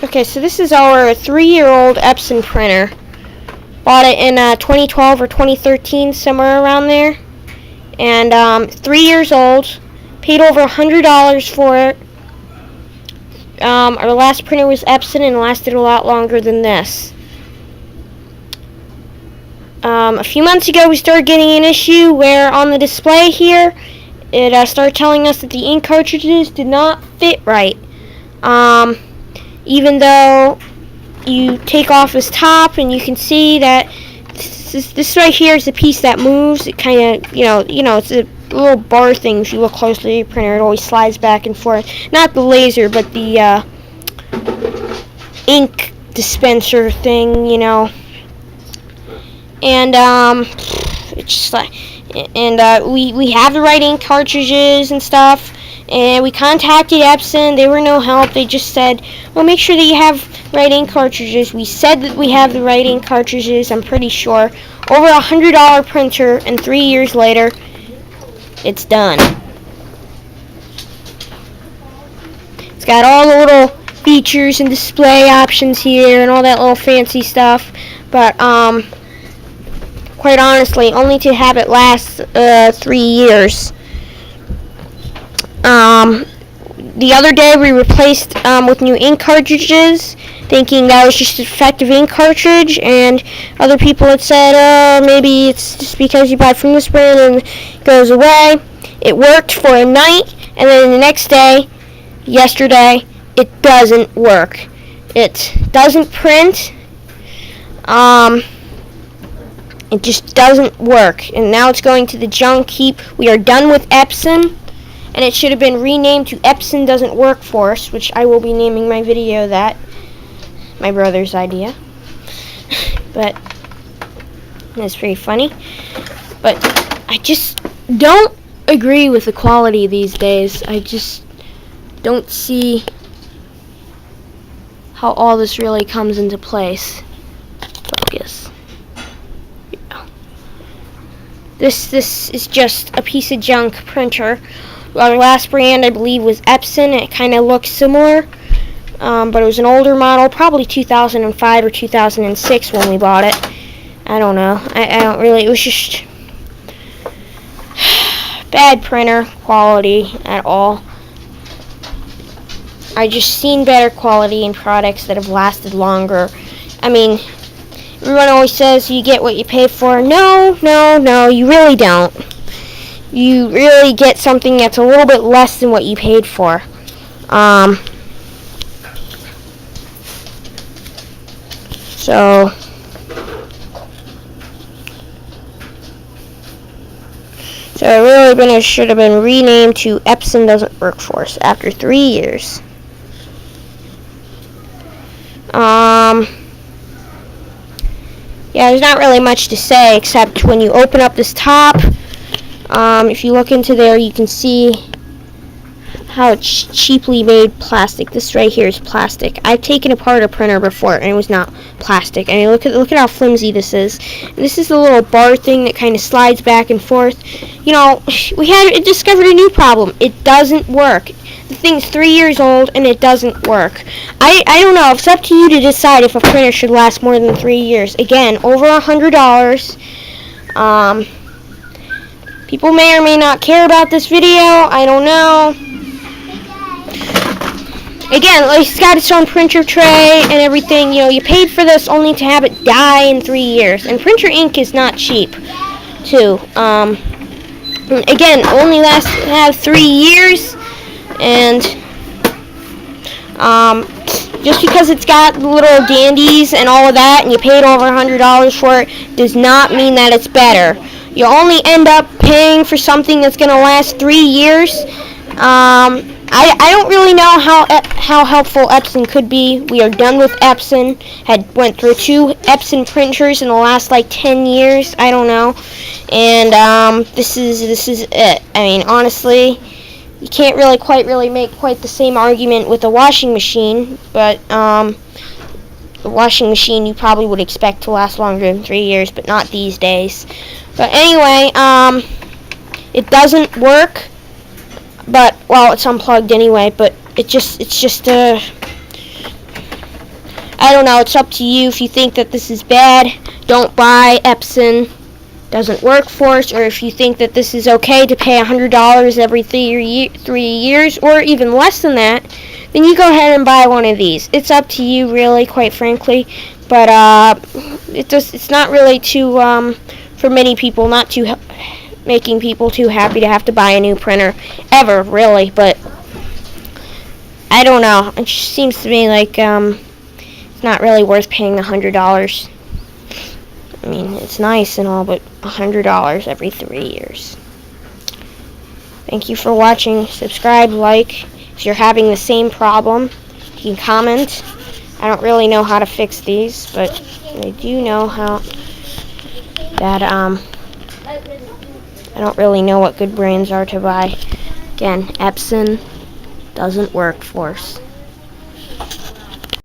Okay, so this is our 3-year-old Epson printer. Bought it in 2012 or 2013, somewhere around there. And 3 years old. Paid over $100 for it. Our last printer was Epson and lasted a lot longer than this. A few months ago, we started getting an issue where on the display here, it started telling us that the ink cartridges did not fit right. Even though you take off this top and you can see that this right here is the piece that moves. It kind of, it's a little bar thing. If you look closely at your printer, it always slides back and forth. Not the laser, but the ink dispenser thing, And it's just like, we have the right ink cartridges and stuff. And we contacted Epson. They were no help. They just said, well, make sure that you have right ink cartridges. We said that we have the right ink cartridges, I'm pretty sure. Over $100 printer, and 3 years later, it's done. It's got all the little features and display options here and all that little fancy stuff. But, quite honestly, only to have it last 3 years. The other day we replaced with new ink cartridges, thinking that was just a defective ink cartridge, and other people had said, maybe it's just because you buy from this brand and it goes away. It worked for a night, and then the next day, yesterday, it doesn't work. It doesn't print. It just doesn't work, and now it's going to the junk heap. We are done with Epson. And it should have been renamed to Epson Doesn't Work Force, which I will be naming my video that. My brother's idea. But that's pretty funny. But I just don't agree with the quality these days. I just don't see how all this really comes into place. Focus. Yeah. This is just a piece of junk printer. Our last brand, I believe, was Epson. It kind of looks similar, but it was an older model, probably 2005 or 2006 when we bought it. I don't know. I don't really, it was just bad printer quality at all. I just seen better quality in products that have lasted longer. I mean, everyone always says you get what you pay for. No, you really don't. You really get something that's a little bit less than what you paid for. So it really should have been renamed to Epson Doesn't Work Force after 3 years. Yeah, there's not really much to say except when you open up this top. If you look into there, you can see how it's cheaply made plastic. This right here is plastic. I've taken apart a printer before, and it was not plastic. I mean, look at how flimsy this is. And this is the little bar thing that kind of slides back and forth. We had discovered a new problem. It doesn't work. The thing's 3 years old, and it doesn't work. I don't know. It's up to you to decide if a printer should last more than 3 years. Again, over $100. People may or may not care about this video. I don't know. Again, it's got its own printer tray and everything. You paid for this only to have it die in 3 years. And printer ink is not cheap, too. Again, only have 3 years. And just because it's got little dandies and all of that, and you paid over $100 for it, does not mean that it's better. You only end up paying for something that's going to last 3 years. I don't really know how helpful Epson could be. We are done with Epson. Went through 2 Epson printers in the last 10 years. I don't know. And this is it. I mean, honestly, you can't really make quite the same argument with a washing machine, but the washing machine you probably would expect to last longer than 3 years, but not these days. But anyway, it doesn't work. But, well, it's unplugged anyway, but it's just I don't know, it's up to you. If you think that this is bad, don't buy Epson doesn't work for us, or if you think that this is okay to pay $100 every 3 years, or even less than that, then you go ahead and buy one of these. It's up to you, really, quite frankly. But it's not really too for many people, not too making people too happy to have to buy a new printer ever, really. But I don't know. It just seems to me like it's not really worth paying $100. I mean, it's nice and all, but $100 every 3 years. Thank you for watching. Subscribe, like. If you're having the same problem, you can comment. I don't really know how to fix these, but I do know how that I don't really know what good brands are to buy. Again, Epson doesn't work for us.